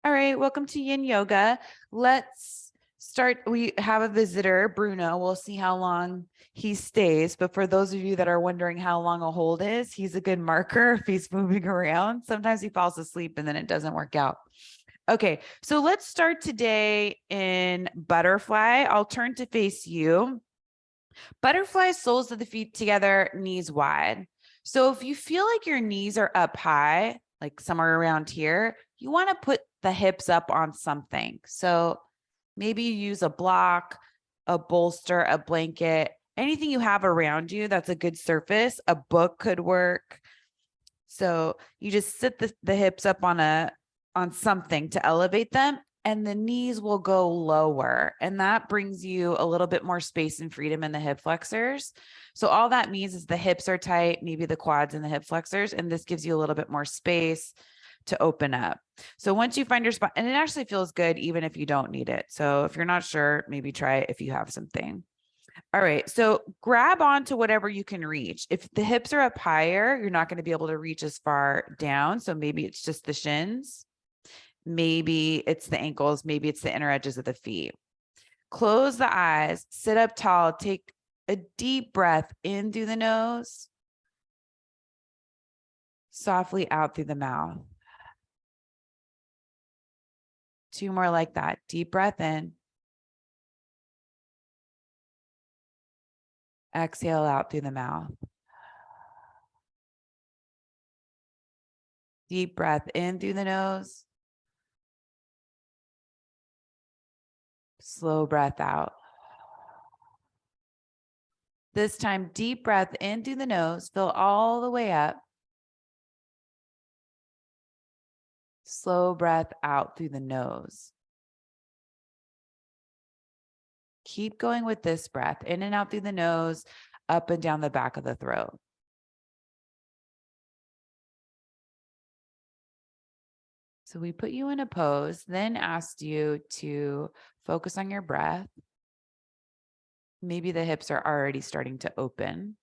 All right, welcome to Yin Yoga. Let's start. We have a visitor, Bruno. We'll see how long he stays. But for those of you that are wondering how long a hold is, he's a good marker if he's moving around. Sometimes he falls asleep and then it doesn't work out. Okay, so let's start today in butterfly. I'll turn to face you. Butterfly, soles of the feet together, knees wide. So if you feel like your knees are up high, like somewhere around here, you want to put the hips up on something. So maybe you use a block, a bolster, a blanket, anything you have around you that's a good surface. A book could work. So you just sit the hips up on something to elevate them, and the knees will go lower, and that brings you a little bit more space and freedom in the hip flexors. So all that means is the hips are tight, maybe the quads and the hip flexors, and this gives you a little bit more space to open up. So once you find your spot, and it actually feels good even if you don't need it. So if you're not sure, maybe try it if you have something. All right. So grab onto whatever you can reach. If the hips are up higher, you're not going to be able to reach as far down. So maybe it's just the shins. Maybe it's the ankles. Maybe it's the inner edges of the feet. Close the eyes, sit up tall, take a deep breath in through the nose, softly out through the mouth. Two more like that. Deep breath in. Exhale out through the mouth. Deep breath in through the nose. Slow breath out. This time, deep breath in through the nose, fill all the way up. Slow breath out through the nose. Keep going with this breath, in and out through the nose, up and down the back of the throat. So we put you in a pose, then asked you to focus on your breath. Maybe the hips are already starting to open.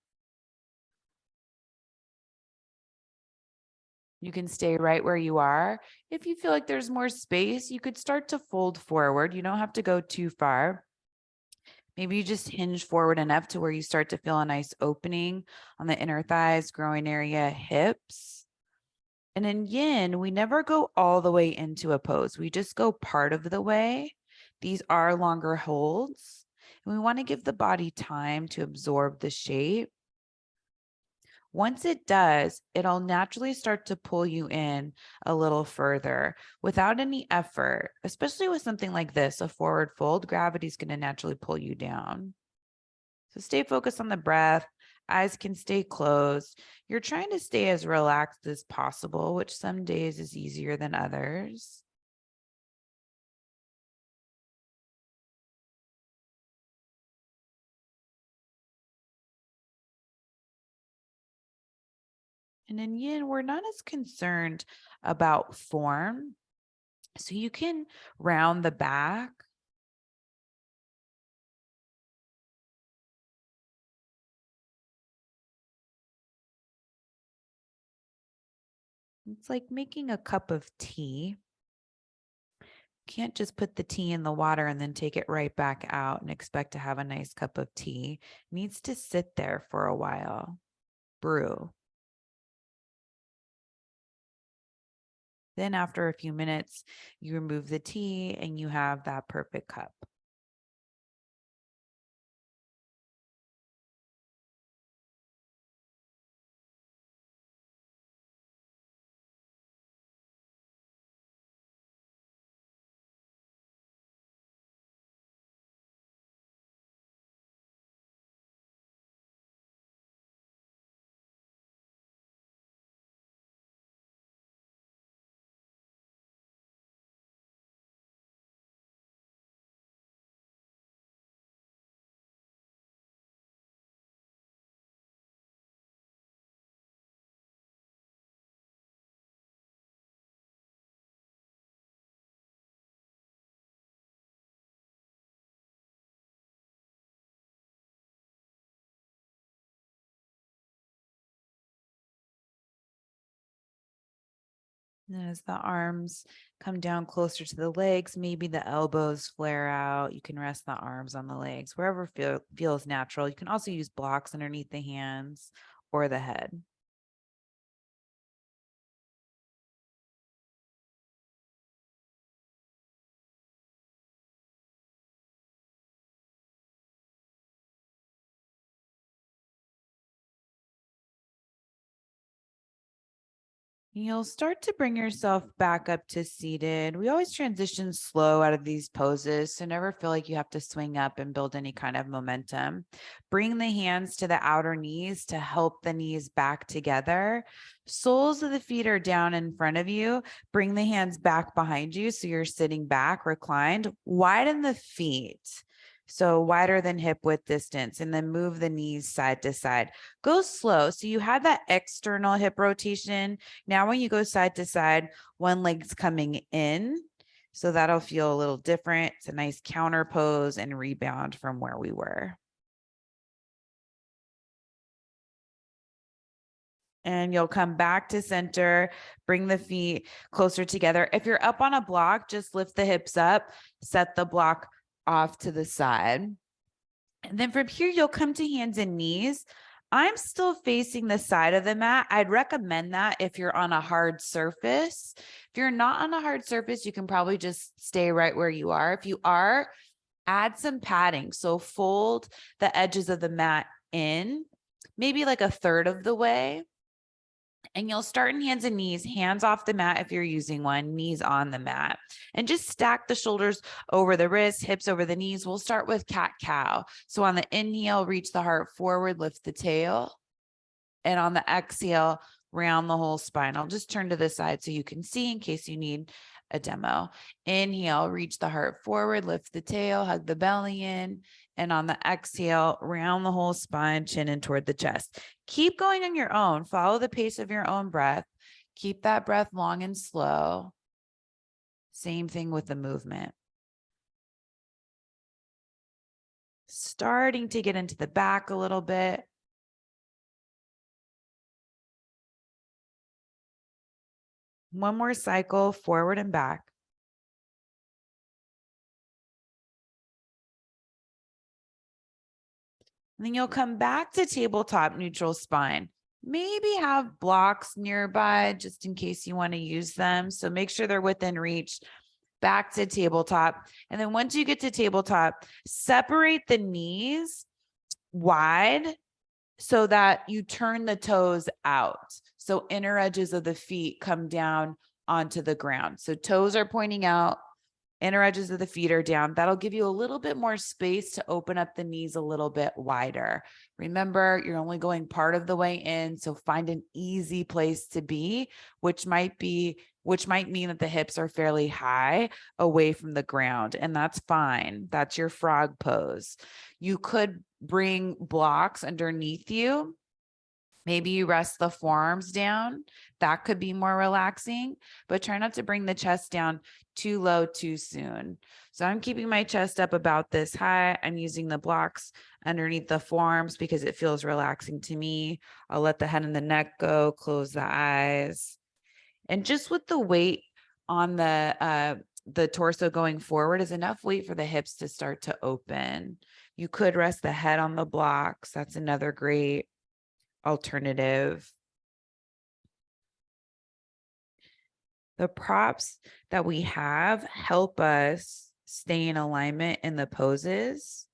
You can stay right where you are. If you feel like there's more space, you could start to fold forward. You don't have to go too far. Maybe you just hinge forward enough to where you start to feel a nice opening on the inner thighs, groin area, hips. And in yin, we never go all the way into a pose. We just go part of the way. These are longer holds. And we want to give the body time to absorb the shape. Once it does, it'll naturally start to pull you in a little further without any effort, especially with something like this, a forward fold. Gravity is going to naturally pull you down. So stay focused on the breath. Eyes can stay closed. You're trying to stay as relaxed as possible, which some days is easier than others. And in yin, we're not as concerned about form. So you can round the back. It's like making a cup of tea. Can't just put the tea in the water and then take it right back out and expect to have a nice cup of tea. It needs to sit there for a while, brew. Then after a few minutes, you remove the tea and you have that perfect cup. And as the arms come down closer to the legs, maybe the elbows flare out. You can rest the arms on the legs, wherever feels natural. You can also use blocks underneath the hands or the head. You'll start to bring yourself back up to seated. We always transition slow out of these poses, so never feel like you have to swing up and build any kind of momentum. Bring the hands to the outer knees to help the knees back together. Soles of the feet are down in front of you. Bring the hands back behind you so you're sitting back, reclined. Widen the feet. So wider than hip width distance, and then move the knees side to side. Go slow. So you had that external hip rotation. Now, when you go side to side, one leg's coming in. So that'll feel a little different. It's a nice counter pose and rebound from where we were. And you'll come back to center, bring the feet closer together. If you're up on a block, just lift the hips up, set the block off to the side. And then from here, you'll come to hands and knees. I'm still facing the side of the mat. I'd recommend that if you're on a hard surface. If you're not on a hard surface, you can probably just stay right where you are. If you are, add some padding. So fold the edges of the mat in, maybe like a third of the way. And you'll start in hands and knees, hands off the mat if you're using one, knees on the mat. And just stack the shoulders over the wrists, hips over the knees. We'll start with cat-cow. So on the inhale, reach the heart forward, lift the tail. And on the exhale, round the whole spine. I'll just turn to the side so you can see in case you need a demo. Inhale, reach the heart forward, lift the tail, hug the belly in. And on the exhale, round the whole spine, chin in toward the chest. Keep going on your own. Follow the pace of your own breath. Keep that breath long and slow. Same thing with the movement. Starting to get into the back a little bit. One more cycle, forward and back. And then you'll come back to tabletop neutral spine. Maybe have blocks nearby just in case you want to use them. So make sure they're within reach. Back to tabletop. And then once you get to tabletop, separate the knees wide so that you turn the toes out. So inner edges of the feet come down onto the ground. So toes are pointing out, inner edges of the feet are down. That'll give you a little bit more space to open up the knees a little bit wider. Remember, you're only going part of the way in, so find an easy place to be, which might mean that the hips are fairly high away from the ground, and that's fine. That's your frog pose. You could bring blocks underneath you. Maybe you rest the forearms down. That could be more relaxing, but try not to bring the chest down too low too soon. So I'm keeping my chest up about this high. I'm using the blocks underneath the forearms because it feels relaxing to me. I'll let the head and the neck go, close the eyes. And just with the weight on the torso going forward is enough weight for the hips to start to open. You could rest the head on the blocks. That's another great alternative. The props that we have help us stay in alignment in the poses.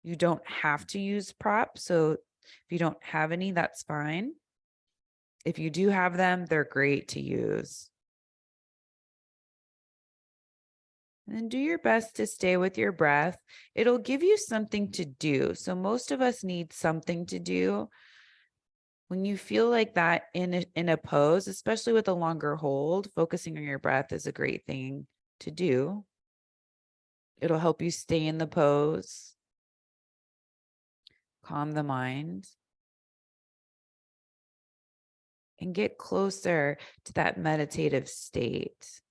You don't have to use props. So if you don't have any, that's fine. If you do have them, they're great to use. And then do your best to stay with your breath. It'll give you something to do. So most of us need something to do. When you feel like that in a pose, especially with a longer hold, focusing on your breath is a great thing to do. It'll help you stay in the pose, calm the mind, and get closer to that meditative state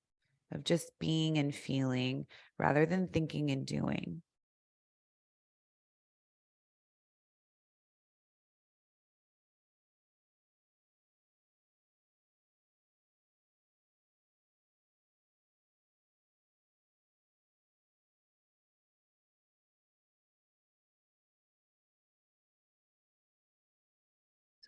of just being and feeling rather than thinking and doing.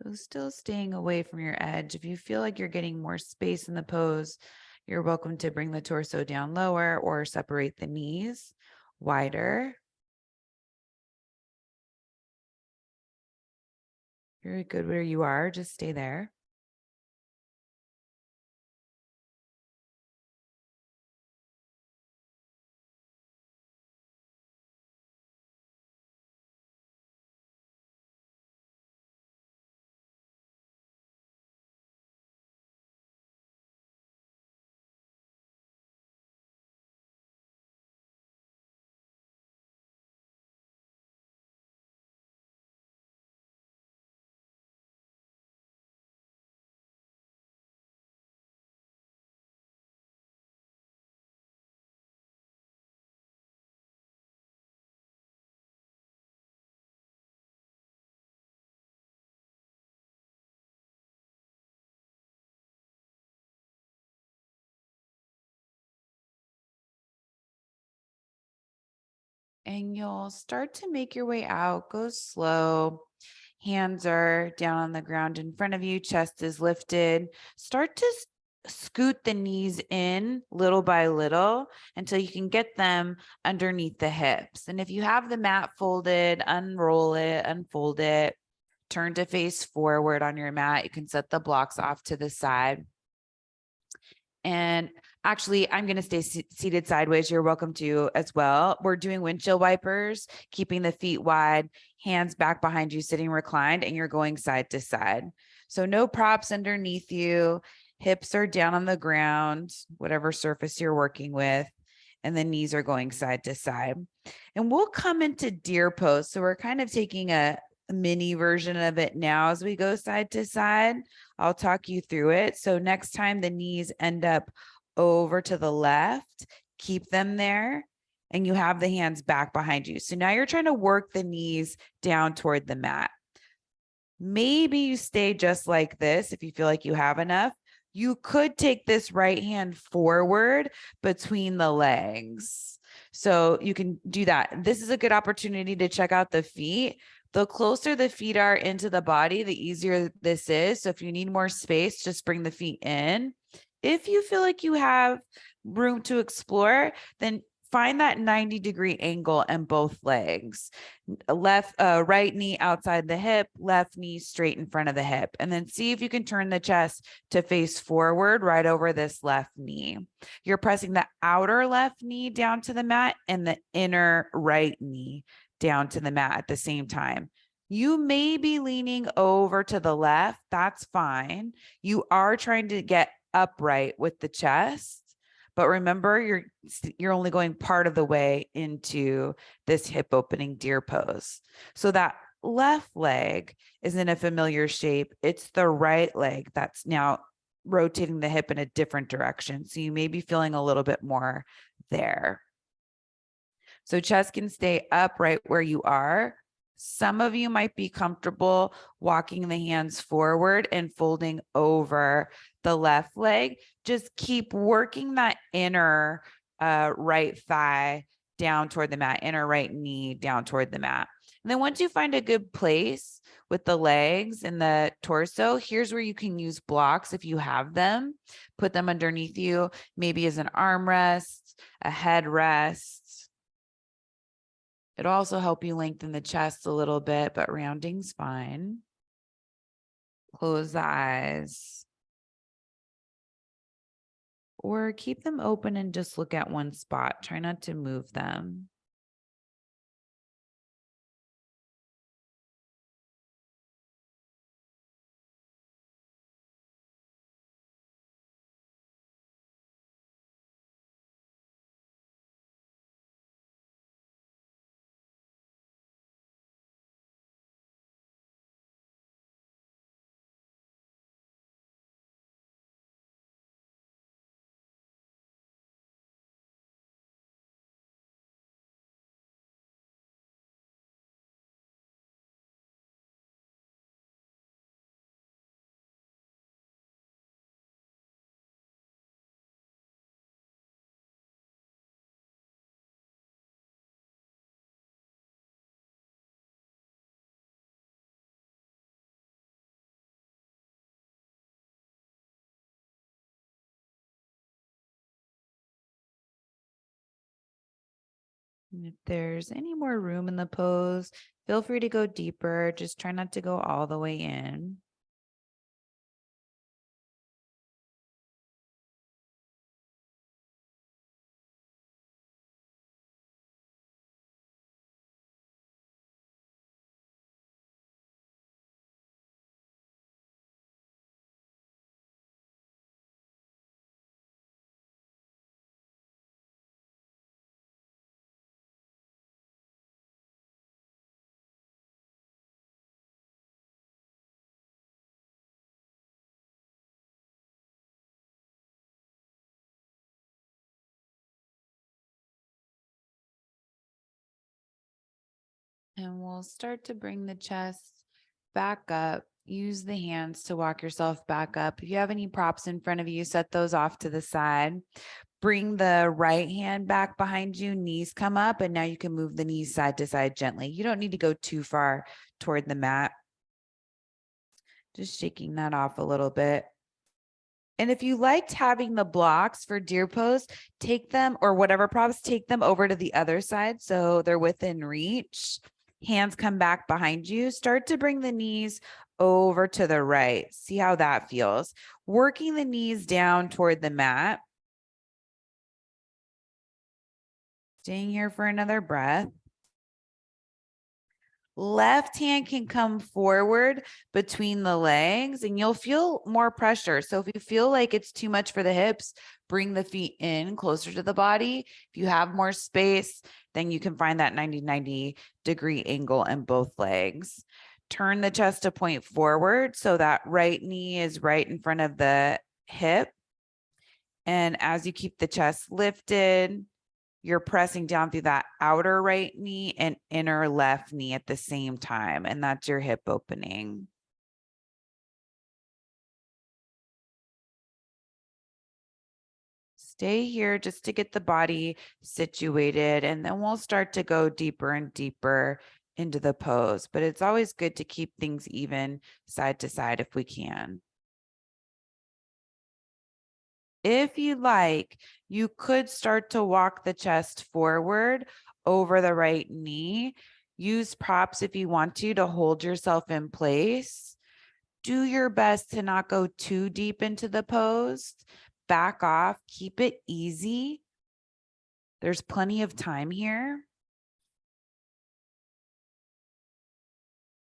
So still staying away from your edge. If you feel like you're getting more space in the pose, you're welcome to bring the torso down lower or separate the knees wider. Very good where you are. Just stay there. And you'll start to make your way out. Go slow. Hands are down on the ground in front of you. Chest is lifted. Start to scoot the knees in little by little until you can get them underneath the hips. And if you have the mat folded, unroll it, unfold it, turn to face forward on your mat. You can set the blocks off to the side. And actually, I'm going to stay seated sideways. You're welcome to as well. We're doing windshield wipers, keeping the feet wide, hands back behind you, sitting reclined, and you're going side to side. So no props underneath you. Hips are down on the ground, whatever surface you're working with, and the knees are going side to side. And we'll come into deer pose. So we're kind of taking a mini version of it now as we go side to side. I'll talk you through it. So next time the knees end up over to the left, keep them there, and you have the hands back behind you. So now you're trying to work the knees down toward the mat. Maybe you stay just like this if you feel like you have enough. You could take this right hand forward between the legs. So you can do that. This is a good opportunity to check out the feet. The closer the feet are into the body, the easier this is. So if you need more space, just bring the feet in. If you feel like you have room to explore, then find that 90-degree angle in both legs. Right knee outside the hip, left knee straight in front of the hip. And then see if you can turn the chest to face forward right over this left knee. You're pressing the outer left knee down to the mat and the inner right knee down to the mat at the same time. You may be leaning over to the left. That's fine. You are trying to get upright with the chest. But remember, you're only going part of the way into this hip opening deer pose. So that left leg is in a familiar shape. It's the right leg that's now rotating the hip in a different direction. So you may be feeling a little bit more there. So chest can stay up right where you are. Some of you might be comfortable walking the hands forward and folding over the left leg. Just keep working that inner right thigh down toward the mat, inner right knee down toward the mat. And then once you find a good place with the legs and the torso, here's where you can use blocks if you have them. Put them underneath you, maybe as an armrest, a headrest. It'll also help you lengthen the chest a little bit, but rounding's fine. Close the eyes. Or keep them open and just look at one spot. Try not to move them. And if there's any more room in the pose, feel free to go deeper. Just try not to go all the way in. And we'll start to bring the chest back up. Use the hands to walk yourself back up. If you have any props in front of you, set those off to the side. Bring the right hand back behind you, knees come up, and now you can move the knees side to side gently. You don't need to go too far toward the mat. Just shaking that off a little bit. And if you liked having the blocks for deer pose, take them, or whatever props, take them over to the other side so they're within reach. Hands come back behind you. Start to bring the knees over to the right. See how that feels. Working the knees down toward the mat. Staying here for another breath. Left hand can come forward between the legs and you'll feel more pressure. So if you feel like it's too much for the hips, bring the feet in closer to the body. If you have more space, then you can find that 90 degree angle in both legs. Turn the chest to point forward so that right knee is right in front of the hip. And as you keep the chest lifted, you're pressing down through that outer right knee and inner left knee at the same time. And that's your hip opening. Stay here just to get the body situated. And then we'll start to go deeper and deeper into the pose. But it's always good to keep things even side to side if we can. If you like, you could start to walk the chest forward over the right knee. Use props if you want to hold yourself in place. Do your best to not go too deep into the pose. Back off, keep it easy. There's plenty of time here.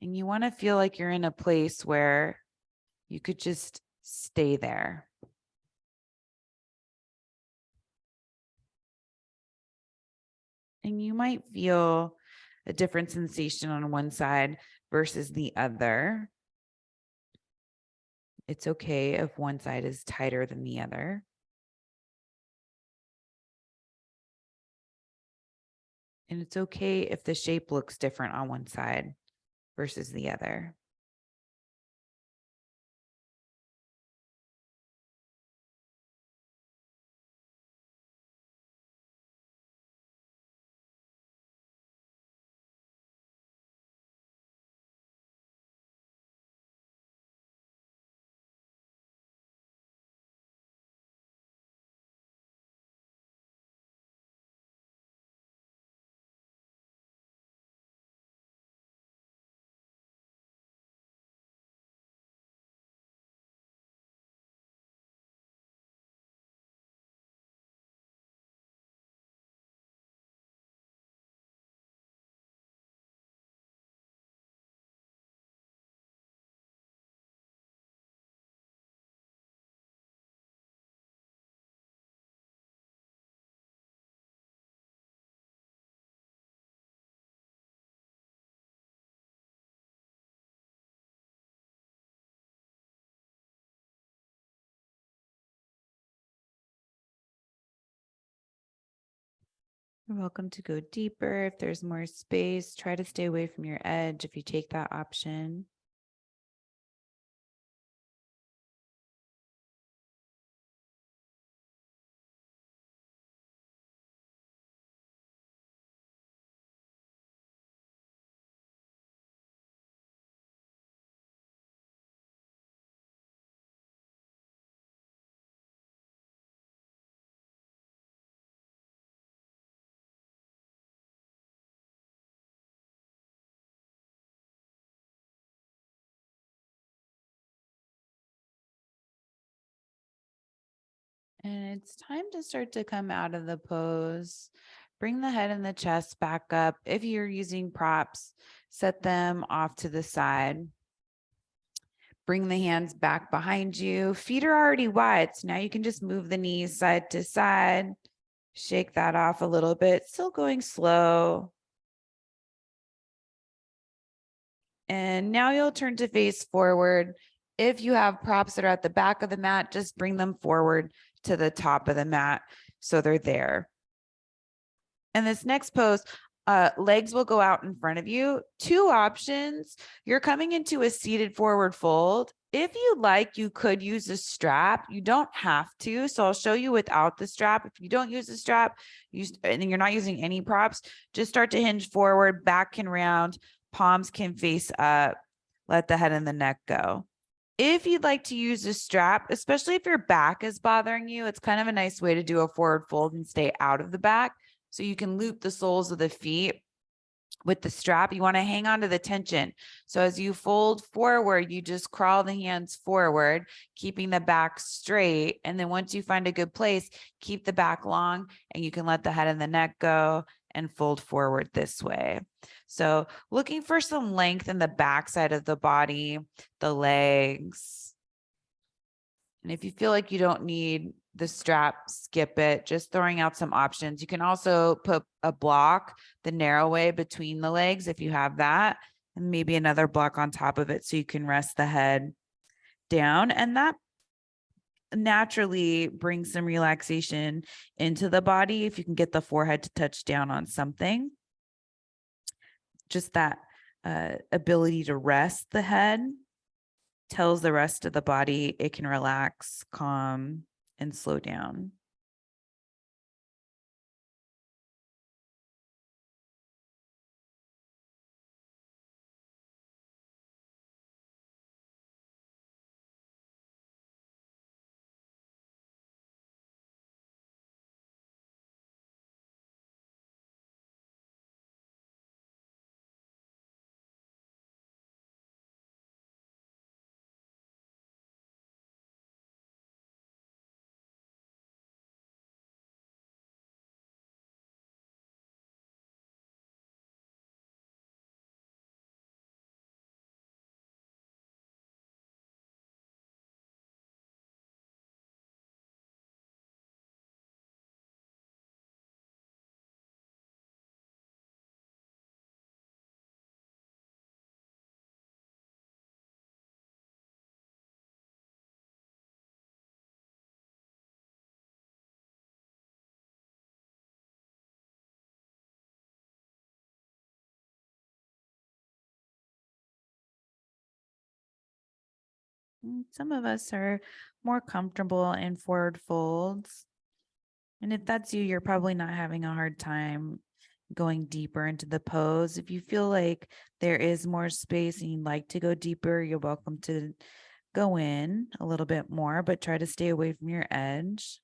And you want to feel like you're in a place where you could just stay there. And you might feel a different sensation on one side versus the other. It's okay if one side is tighter than the other. And it's okay if the shape looks different on one side versus the other. You're welcome to go deeper. If there's more space, try to stay away from your edge if you take that option. And it's time to start to come out of the pose. Bring the head and the chest back up. If you're using props, set them off to the side. Bring the hands back behind you. Feet are already wide, so now you can just move the knees side to side. Shake that off a little bit, still going slow. And now you'll turn to face forward. If you have props that are at the back of the mat, just bring them forward to the top of the mat so they're there. And this next pose, legs will go out in front of you. Two options. You're coming into a seated forward fold. If you like, you could use a strap. You don't have to. So I'll show you without the strap. If you don't use the strap, and you're not using any props, just start to hinge forward, back can round, palms can face up, let the head and the neck go. If you'd like to use a strap, especially if your back is bothering you, it's kind of a nice way to do a forward fold and stay out of the back. So you can loop the soles of the feet with the strap. You want to hang on to the tension. So as you fold forward, you just crawl the hands forward, keeping the back straight. And then once you find a good place, keep the back long and you can let the head and the neck go and fold forward this way. So looking for some length in the back side of the body, the legs. And if you feel like you don't need the strap, skip it, just throwing out some options. You can also put a block the narrow way between the legs if you have that, and maybe another block on top of it so you can rest the head down. And that naturally brings some relaxation into the body if you can get the forehead to touch down on something. Just that ability to rest the head tells the rest of the body it can relax, calm, and slow down. Some of us are more comfortable in forward folds. And if that's you, you're probably not having a hard time going deeper into the pose. If you feel like there is more space and you'd like to go deeper, you're welcome to go in a little bit more, but try to stay away from your edge.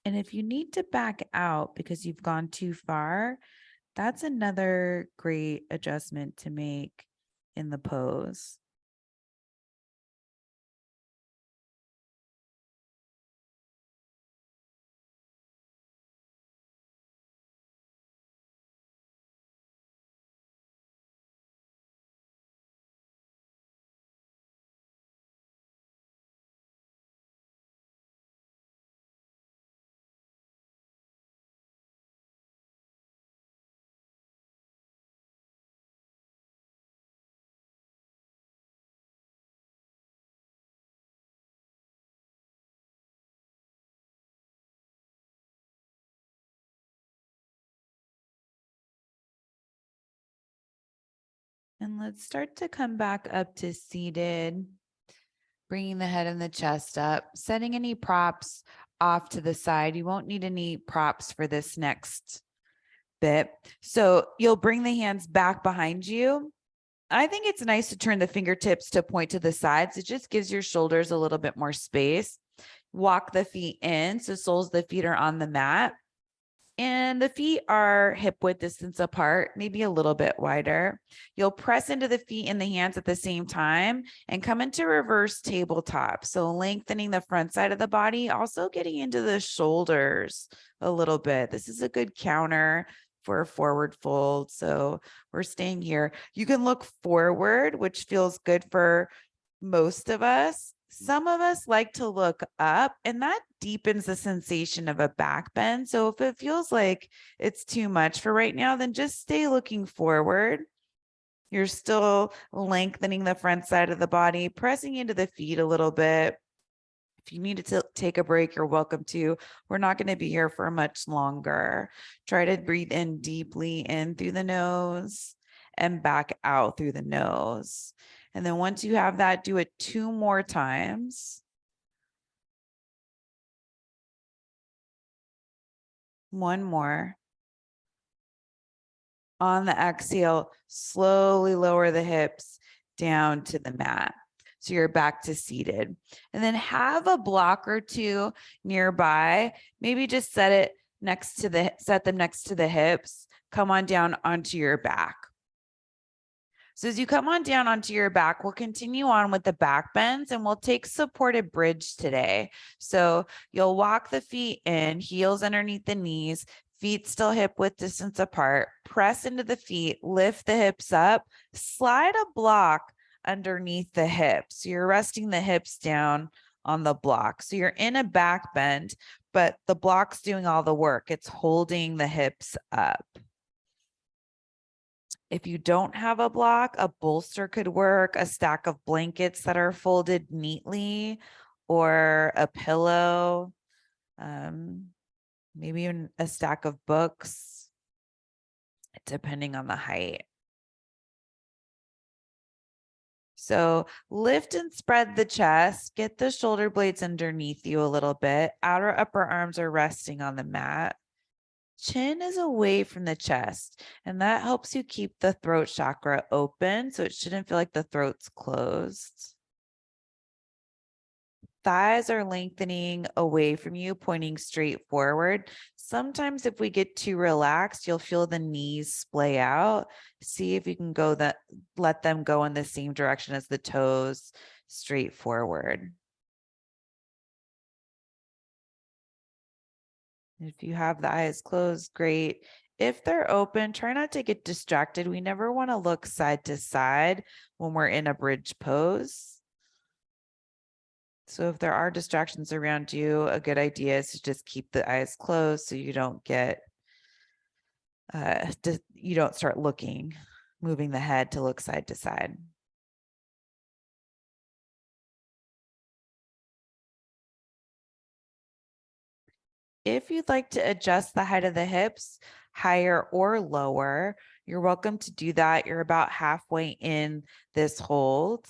And if you need to back out because you've gone too far, that's another great adjustment to make in the pose. And let's start to come back up to seated, bringing the head and the chest up, setting any props off to the side. You won't need any props for this next bit. So you'll bring the hands back behind you. I think it's nice to turn the fingertips to point to the sides. It just gives your shoulders a little bit more space. Walk the feet in, so soles of the feet are on the mat. And the feet are hip width distance apart, maybe a little bit wider. You'll press into the feet and the hands at the same time and come into reverse tabletop. So lengthening the front side of the body, also getting into the shoulders a little bit. This is a good counter for a forward fold. So we're staying here. You can look forward, which feels good for most of us. Some of us like to look up, and that deepens the sensation of a back bend. So if it feels like it's too much for right now, then just stay looking forward. You're still lengthening the front side of the body, pressing into the feet a little bit. If you need to take a break, you're welcome to. We're not going to be here for much longer. Try to breathe in deeply in through the nose and back out through the nose. And then once you have that, do it 2 more times. One more. On the exhale, slowly lower the hips down to the mat. So you're back to seated. And then have a block or two nearby. Maybe just set them next to the hips. Come on down onto your back. So as you come on down onto your back, we'll continue on with the back bends and we'll take supported bridge today. So you'll walk the feet in, heels underneath the knees, feet still hip width distance apart, press into the feet, lift the hips up, slide a block underneath the hips. So you're resting the hips down on the block. So you're in a back bend, but the block's doing all the work. It's holding the hips up. If you don't have a block, a bolster could work, a stack of blankets that are folded neatly, or a pillow, maybe even a stack of books, depending on the height. So lift and spread the chest, get the shoulder blades underneath you a little bit. Outer upper arms are resting on the mat. Chin is away from the chest, and that helps you keep the throat chakra open, so it shouldn't feel like the throat's closed. Thighs are lengthening away from you, pointing straight forward. Sometimes if we get too relaxed, you'll feel the knees splay out. See if you can let them go in the same direction as the toes, straight forward. If you have the eyes closed, great. If they're open, try not to get distracted. We never want to look side to side when we're in a bridge pose. So if there are distractions around you, a good idea is to just keep the eyes closed so you don't start moving the head to look side to side. If you'd like to adjust the height of the hips, higher or lower, you're welcome to do that. You're about halfway in this hold.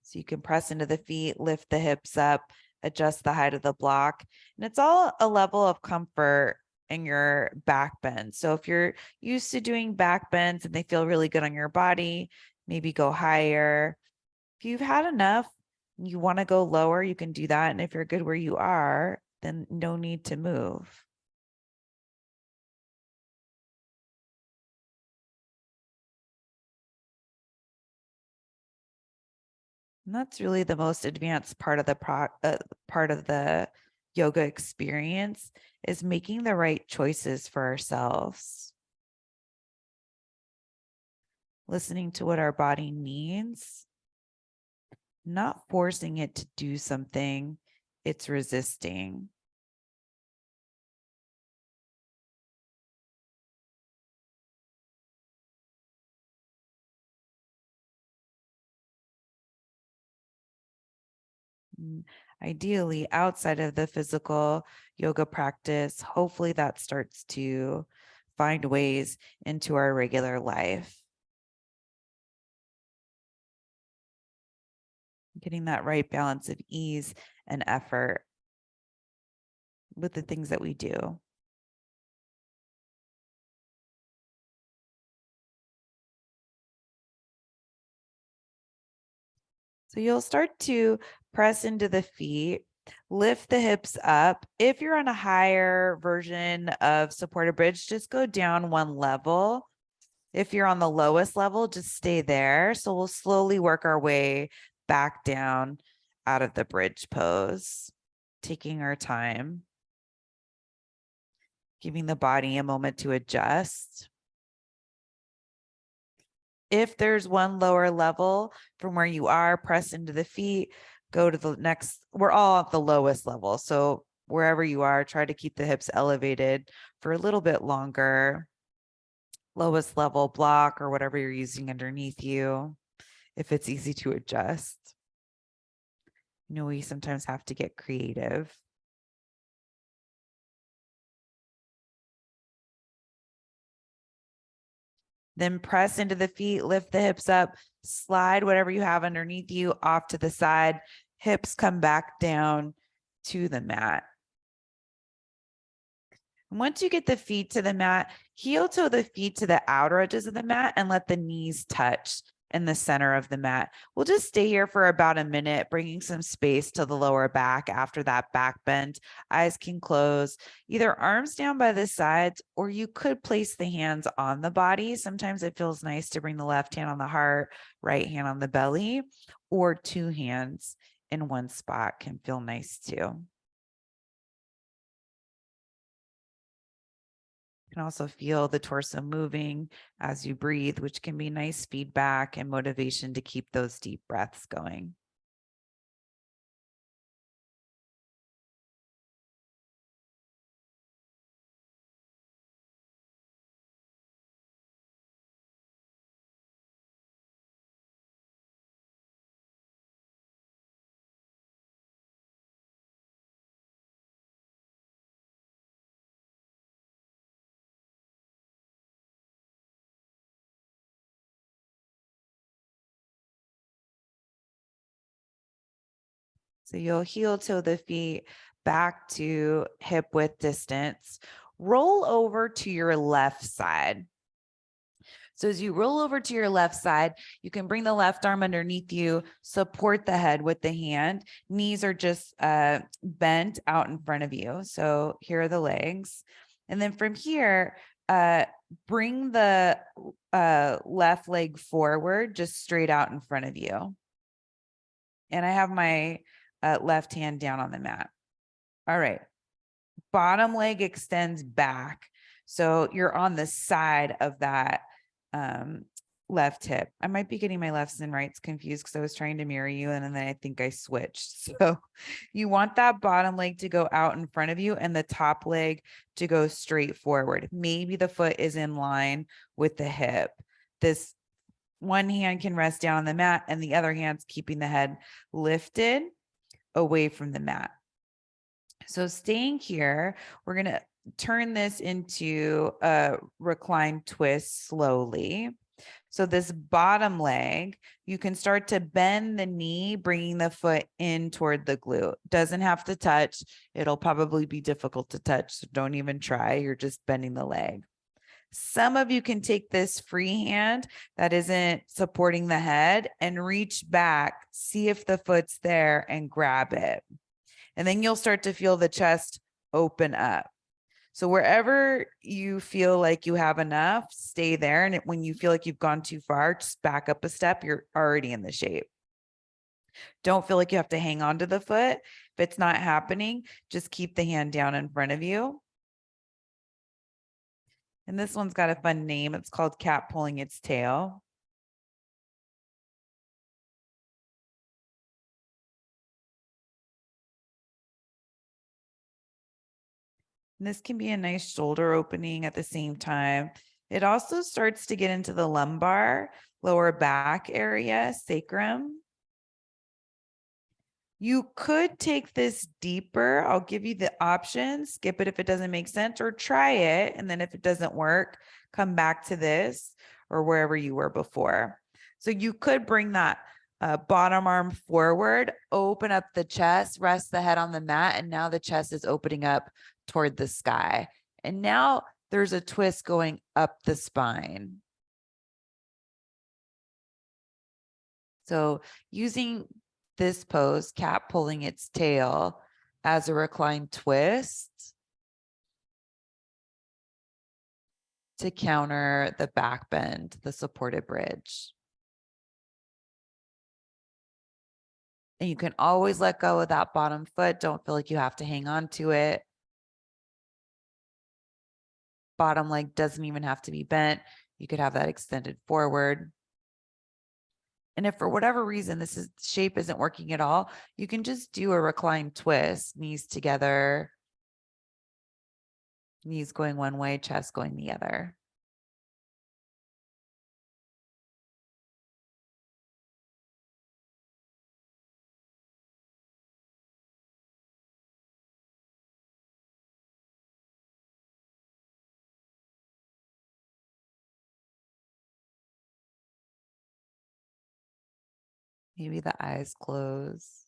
So you can press into the feet, lift the hips up, adjust the height of the block. And it's all a level of comfort in your back bend. So if you're used to doing back bends and they feel really good on your body, maybe go higher. If you've had enough, you want to go lower, you can do that. And if you're good where you are, then no need to move. And that's really the most advanced part of the yoga experience, is making the right choices for ourselves. Listening to what our body needs, not forcing it to do something it's resisting. Ideally, outside of the physical yoga practice, hopefully that starts to find ways into our regular life. Getting that right balance of ease and effort with the things that we do. So you'll start to press into the feet. Lift the hips up. If you're on a higher version of supported bridge, just go down one level. If you're on the lowest level, just stay there. So we'll slowly work our way back down out of the bridge pose, taking our time, giving the body a moment to adjust. If there's one lower level from where you are, press into the feet, go to the next. We're all at the lowest level. So wherever you are, try to keep the hips elevated for a little bit longer. Lowest level block or whatever you're using underneath you, if it's easy to adjust. You know, we sometimes have to get creative. Then press into the feet, lift the hips up, slide whatever you have underneath you off to the side. Hips come back down to the mat. And once you get the feet to the mat, heel toe the feet to the outer edges of the mat and let the knees touch in the center of the mat. We'll just stay here for about a minute, bringing some space to the lower back after that back bend. Eyes can close, either arms down by the sides, or you could place the hands on the body. Sometimes it feels nice to bring the left hand on the heart, right hand on the belly, or two hands in one spot can feel nice too. You can also feel the torso moving as you breathe, which can be nice feedback and motivation to keep those deep breaths going. So you'll heel toe the feet back to hip width distance. Roll over to your left side. So as you roll over to your left side, you can bring the left arm underneath you, support the head with the hand. Knees are just bent out in front of you. So here are the legs. And then from here, bring the left leg forward, just straight out in front of you. And I have my left hand down on the mat. All right. Bottom leg extends back. So you're on the side of that left hip. I might be getting my lefts and rights confused because I was trying to mirror you and then I think I switched. So you want that bottom leg to go out in front of you and the top leg to go straight forward. Maybe the foot is in line with the hip. This one hand can rest down on the mat and the other hand's keeping the head lifted away from the mat. So staying here, we're going to turn this into a reclined twist slowly. So this bottom leg, you can start to bend the knee, bringing the foot in toward the glute. Doesn't have to touch. It'll probably be difficult to touch, so don't even try. You're just bending the leg. Some of you can take this free hand that isn't supporting the head and reach back, see if the foot's there and grab it. And then you'll start to feel the chest open up. So wherever you feel like you have enough, stay there. And when you feel like you've gone too far, just back up a step. You're already in the shape. Don't feel like you have to hang on to the foot. If it's not happening, just keep the hand down in front of you. And this one's got a fun name. It's called cat pulling its tail. And this can be a nice shoulder opening at the same time. It also starts to get into the lumbar, lower back area, sacrum. You could take this deeper. I'll give you the option. Skip it if it doesn't make sense, or try it. And then if it doesn't work, come back to this or wherever you were before. So you could bring that bottom arm forward, open up the chest, rest the head on the mat. And now the chest is opening up toward the sky. And now there's a twist going up the spine. So using this pose, cat pulling its tail, as a reclined twist to counter the back bend, the supported bridge. And you can always let go of that bottom foot. Don't feel like you have to hang on to it. Bottom leg doesn't even have to be bent. You could have that extended forward. And if for whatever reason this shape isn't working at all, you can just do a reclined twist, knees together, knees going one way, chest going the other. Maybe the eyes close.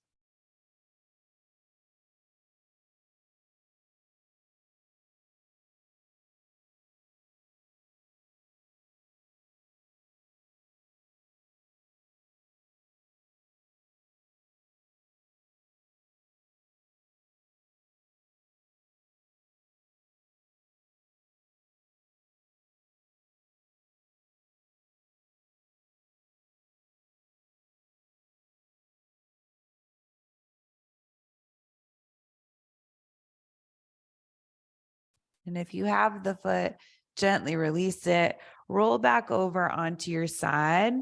And if you have the foot, gently release it, roll back over onto your side,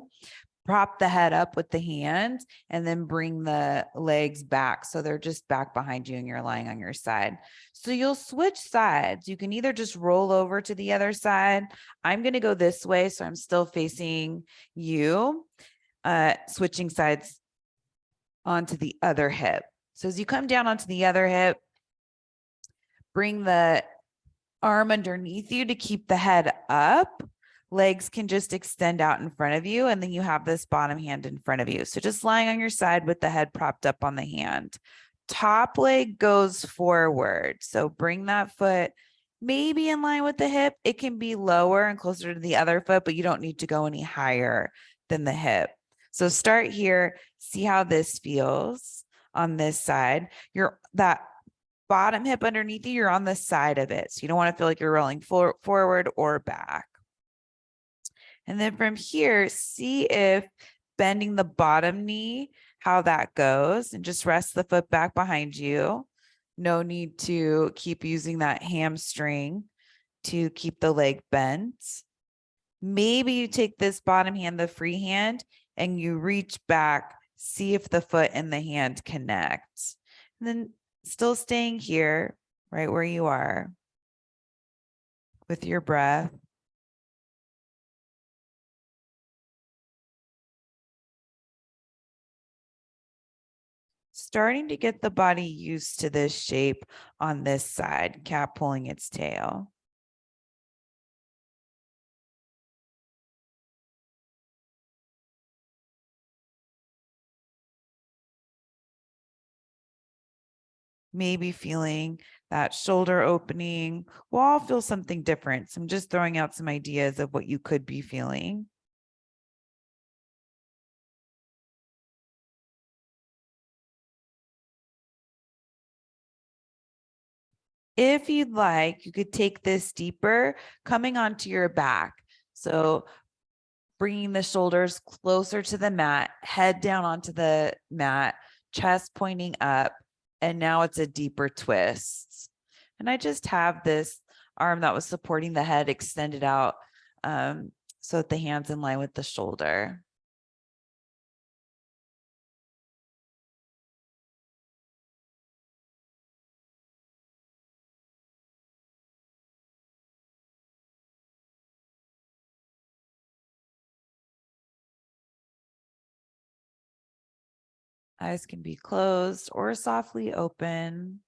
prop the head up with the hand, and then bring the legs back. So they're just back behind you and you're lying on your side. So you'll switch sides. You can either just roll over to the other side. I'm going to go this way. So I'm still facing you, switching sides onto the other hip. So as you come down onto the other hip, bring the arm underneath you to keep the head up. Legs can just extend out in front of you, and then you have this bottom hand in front of you. So just lying on your side with the head propped up on the hand. Top leg goes forward. So bring that foot maybe in line with the hip. It can be lower and closer to the other foot, but you don't need to go any higher than the hip. So start here, see how this feels on this side. That bottom hip underneath you, you're on the side of it. So you don't want to feel like you're rolling forward or back. And then from here, see if bending the bottom knee, how that goes, and just rest the foot back behind you. No need to keep using that hamstring to keep the leg bent. Maybe you take this bottom hand, the free hand, and you reach back, see if the foot and the hand connect. And then still staying here, right where you are with your breath. Starting to get the body used to this shape on this side, cat pulling its tail. Maybe feeling that shoulder opening. We'll all feel something different. So I'm just throwing out some ideas of what you could be feeling. If you'd like, you could take this deeper, coming onto your back. So bringing the shoulders closer to the mat, head down onto the mat, chest pointing up, and now it's a deeper twist. And I just have this arm that was supporting the head extended out so that the hand's in line with the shoulder. Eyes can be closed or softly open.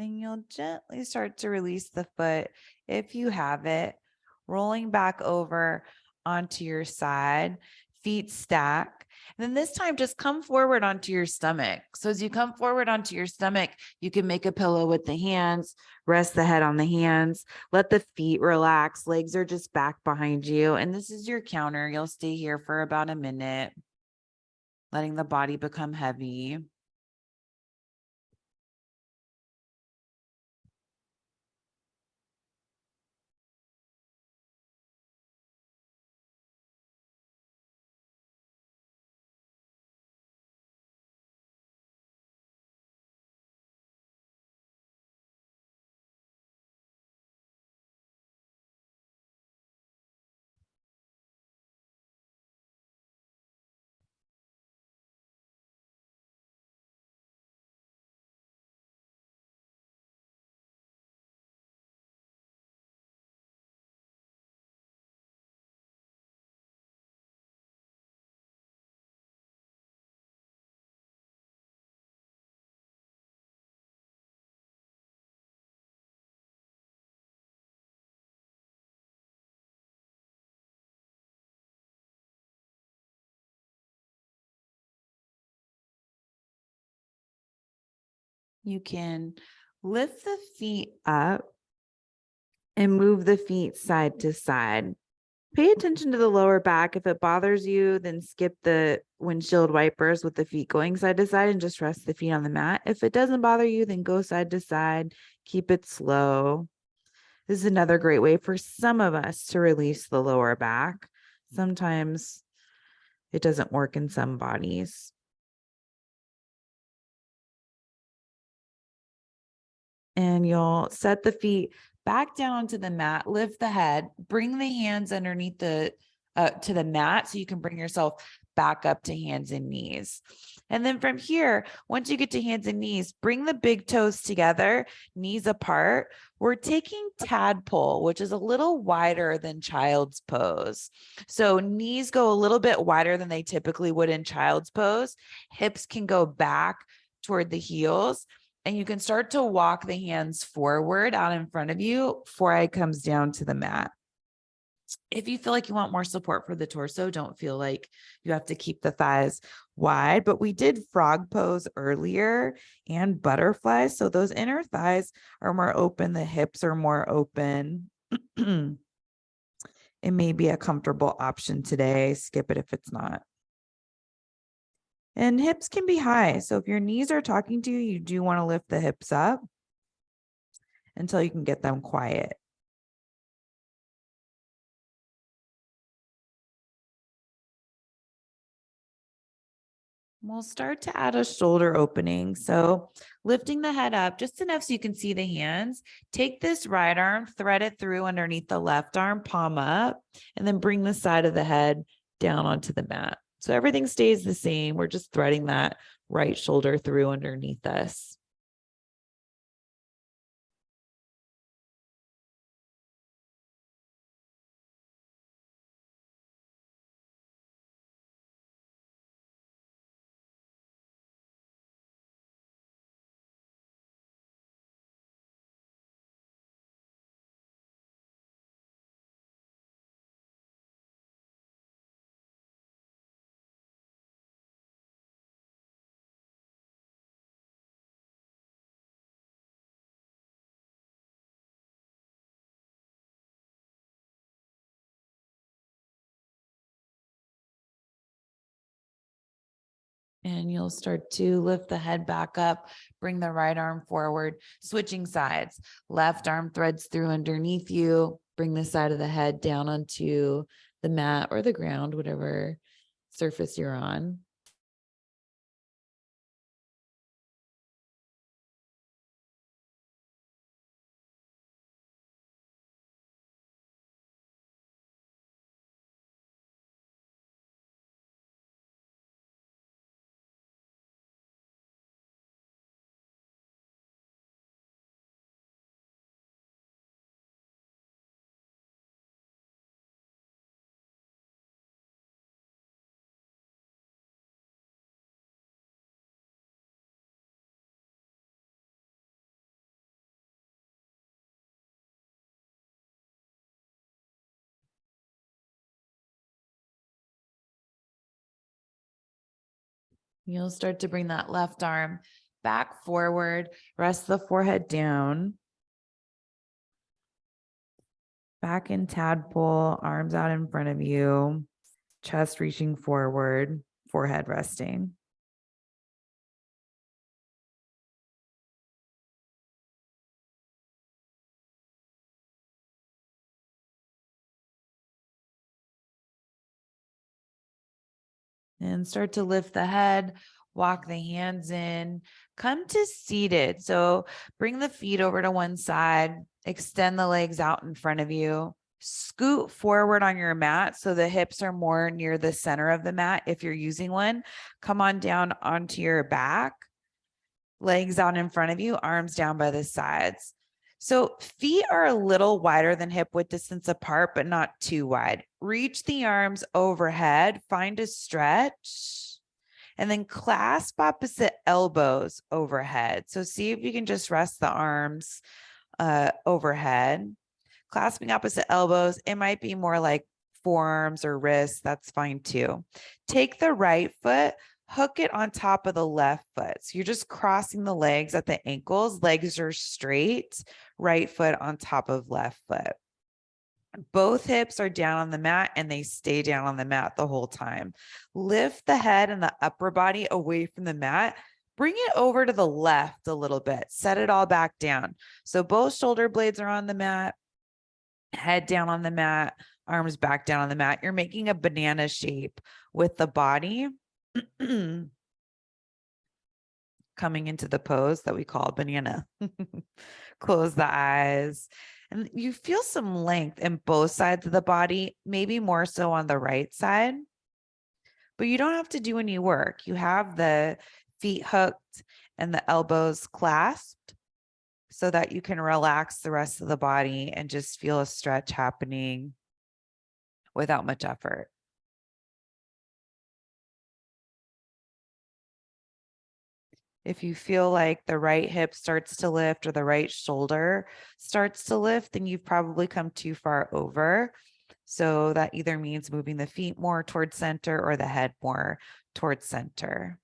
And you'll gently start to release the foot if you have it, rolling back over onto your side, feet stack. And then this time, just come forward onto your stomach. So as you come forward onto your stomach, you can make a pillow with the hands, rest the head on the hands, let the feet relax. Legs are just back behind you. And this is your counter. You'll stay here for about a minute, letting the body become heavy. You can lift the feet up and move the feet side to side. Pay attention to the lower back. If it bothers you, then skip the windshield wipers with the feet going side to side and just rest the feet on the mat. If it doesn't bother you, then go side to side. Keep it slow. This is another great way for some of us to release the lower back. Sometimes it doesn't work in some bodies. And you'll set the feet back down onto the mat, lift the head, bring the hands underneath the to the mat so you can bring yourself back up to hands and knees. And then from here, once you get to hands and knees, bring the big toes together, knees apart. We're taking tadpole, which is a little wider than child's pose. So knees go a little bit wider than they typically would in child's pose. Hips can go back toward the heels. And you can start to walk the hands forward out in front of you. Forehead comes down to the mat. If you feel like you want more support for the torso, don't feel like you have to keep the thighs wide. But we did frog pose earlier and butterflies. So those inner thighs are more open. The hips are more open. It may be a comfortable option today. Skip it if it's not. And hips can be high. So if your knees are talking to you, you do want to lift the hips up until you can get them quiet. We'll start to add a shoulder opening. So lifting the head up just enough so you can see the hands. Take this right arm, thread it through underneath the left arm, palm up, and then bring the side of the head down onto the mat. So everything stays the same. We're just threading that right shoulder through underneath us. And you'll start to lift the head back up, bring the right arm forward, switching sides. Left arm threads through underneath you, bring the side of the head down onto the mat or the ground, whatever surface you're on. You'll start to bring that left arm back forward, rest the forehead down. Back in tadpole, arms out in front of you, chest reaching forward, forehead resting. And start to lift the head, walk the hands in, come to seated. So bring the feet over to one side, extend the legs out in front of you, scoot forward on your mat so the hips are more near the center of the mat. If you're using one, come on down onto your back, legs out in front of you, arms down by the sides. So feet are a little wider than hip width distance apart, but not too wide. Reach the arms overhead, find a stretch, and then clasp opposite elbows overhead. So see if you can just rest the arms overhead. Clasping opposite elbows, it might be more like forearms or wrists. That's fine too. Take the right foot, hook it on top of the left foot. So you're just crossing the legs at the ankles. Legs are straight, right foot on top of left foot. Both hips are down on the mat and they stay down on the mat the whole time. Lift the head and the upper body away from the mat. Bring it over to the left a little bit. Set it all back down. So both shoulder blades are on the mat, head down on the mat, arms back down on the mat. You're making a banana shape with the body coming into the pose that we call banana. Close the eyes. And you feel some length in both sides of the body, maybe more so on the right side, but you don't have to do any work. You have the feet hooked and the elbows clasped so that you can relax the rest of the body and just feel a stretch happening without much effort. If you feel like the right hip starts to lift or the right shoulder starts to lift, then you've probably come too far over. So that either means moving the feet more towards center or the head more towards center.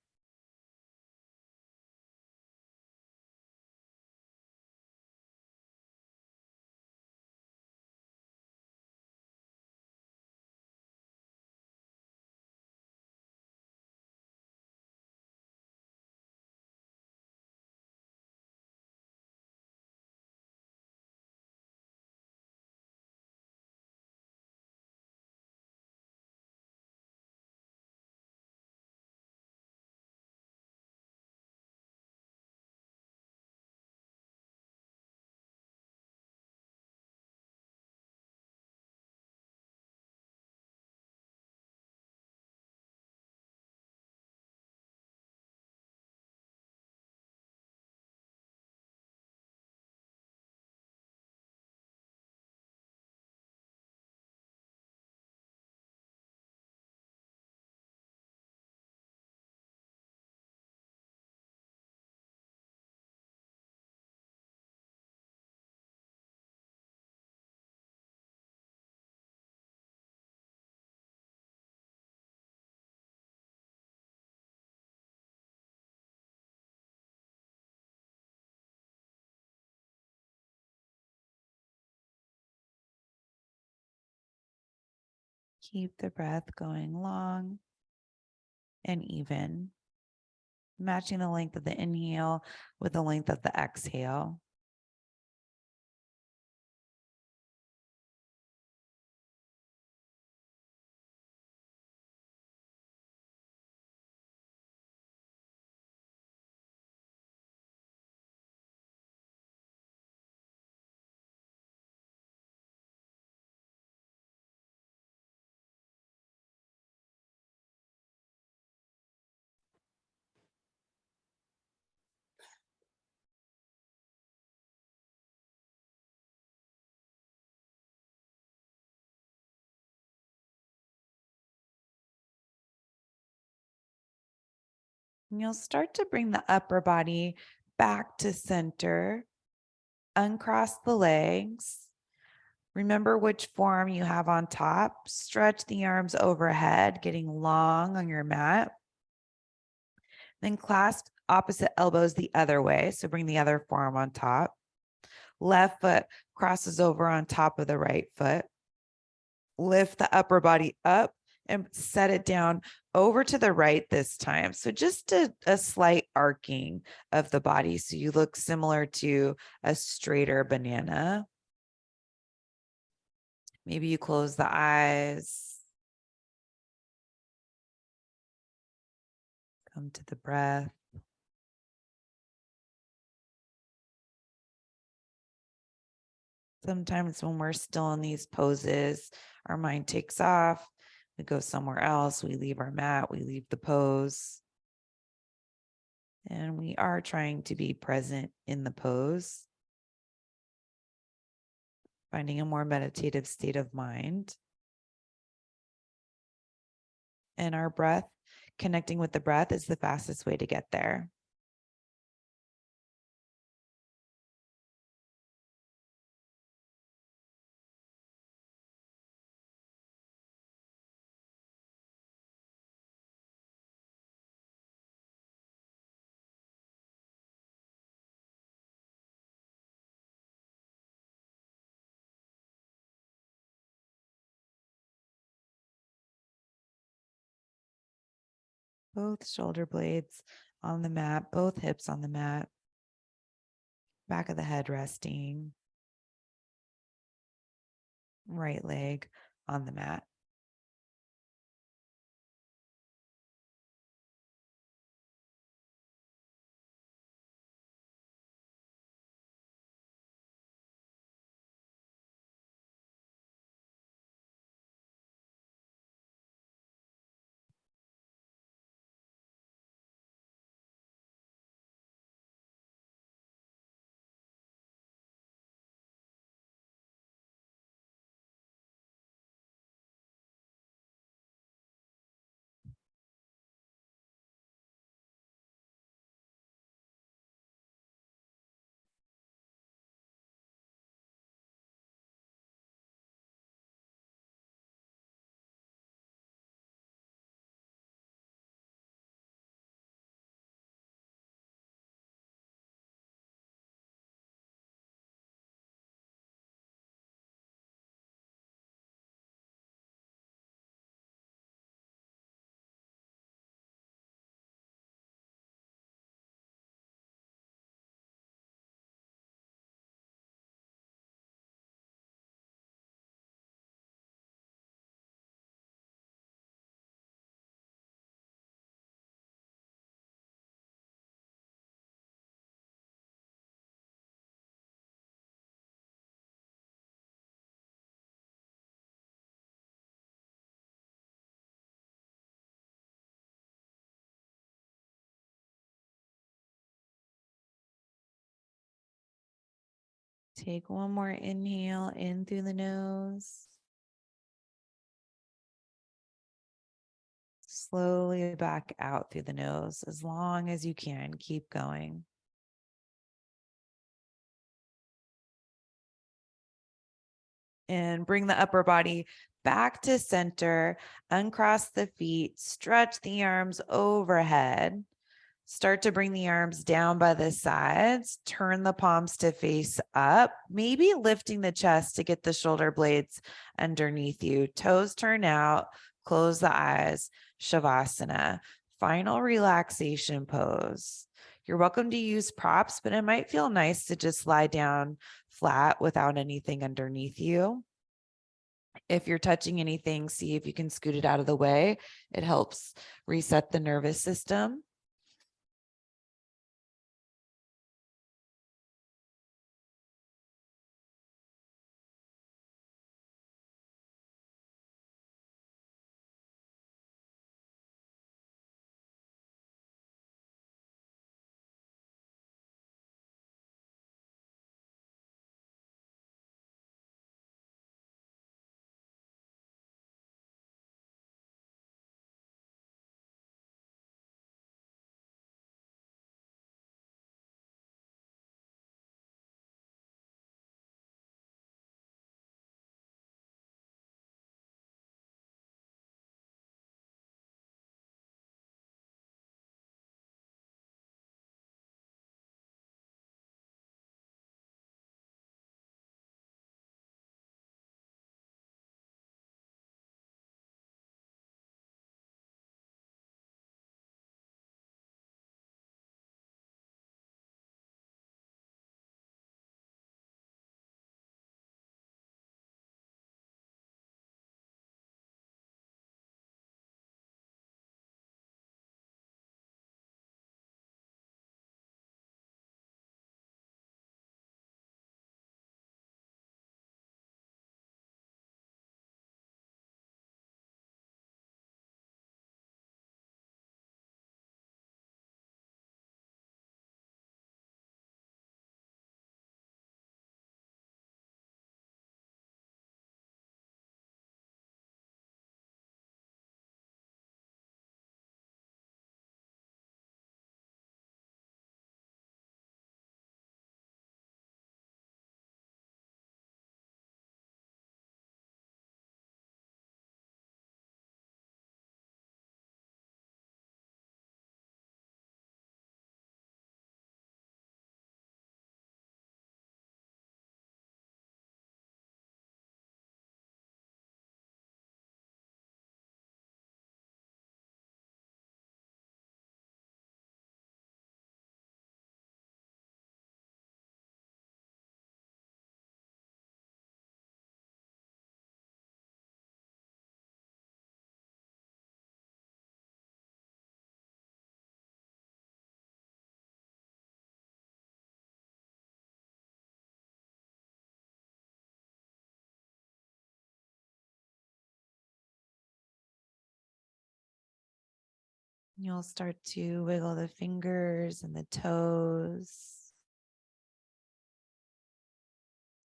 Keep the breath going long and even, matching the length of the inhale with the length of the exhale. And you'll start to bring the upper body back to center. Uncross the legs. Remember which forearm you have on top. Stretch the arms overhead, getting long on your mat. Then clasp opposite elbows the other way. So bring the other forearm on top. Left foot crosses over on top of the right foot. Lift the upper body up and set it down over to the right this time. So just a slight arcing of the body. So you look similar to a straighter banana. Maybe you close the eyes. Come to the breath. Sometimes when we're still in these poses, our mind takes off. We go somewhere else. We leave our mat. We leave the pose. And we are trying to be present in the pose, finding a more meditative state of mind. And our breath, connecting with the breath is the fastest way to get there. Both shoulder blades on the mat, both hips on the mat, back of the head resting, right leg on the mat. Take one more inhale in through the nose. Slowly back out through the nose as long as you can. Keep going. And bring the upper body back to center. Uncross the feet. Stretch the arms overhead. Start to bring the arms down by the sides. Turn the palms to face up. Maybe lifting the chest to get the shoulder blades underneath you. Toes turn out. Close the eyes. Shavasana. Final relaxation pose. You're welcome to use props, but it might feel nice to just lie down flat without anything underneath you. If you're touching anything, see if you can scoot it out of the way. It helps reset the nervous system. You'll start to wiggle the fingers and the toes.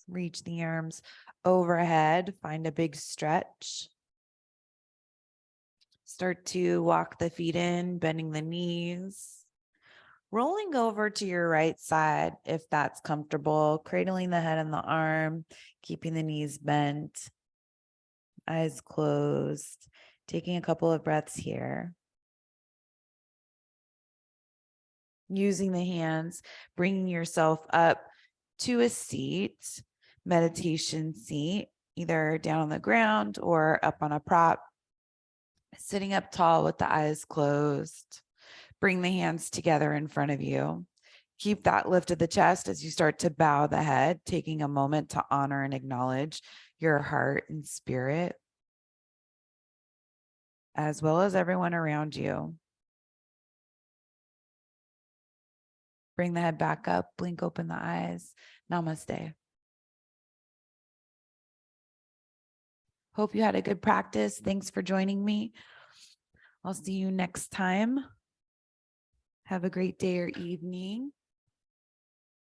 Reach the arms overhead, find a big stretch. Start to walk the feet in, bending the knees. Rolling over to your right side if that's comfortable, cradling the head and the arm, keeping the knees bent, eyes closed, taking a couple of breaths here. Using the hands, bringing yourself up to a seat, meditation seat, either down on the ground or up on a prop. Sitting up tall with the eyes closed. Bring the hands together in front of you. Keep that lift of the chest as you start to bow the head, taking a moment to honor and acknowledge your heart and spirit, as well as everyone around you. Bring the head back up, blink open the eyes. Namaste. Hope you had a good practice. Thanks for joining me. I'll see you next time. Have a great day or evening.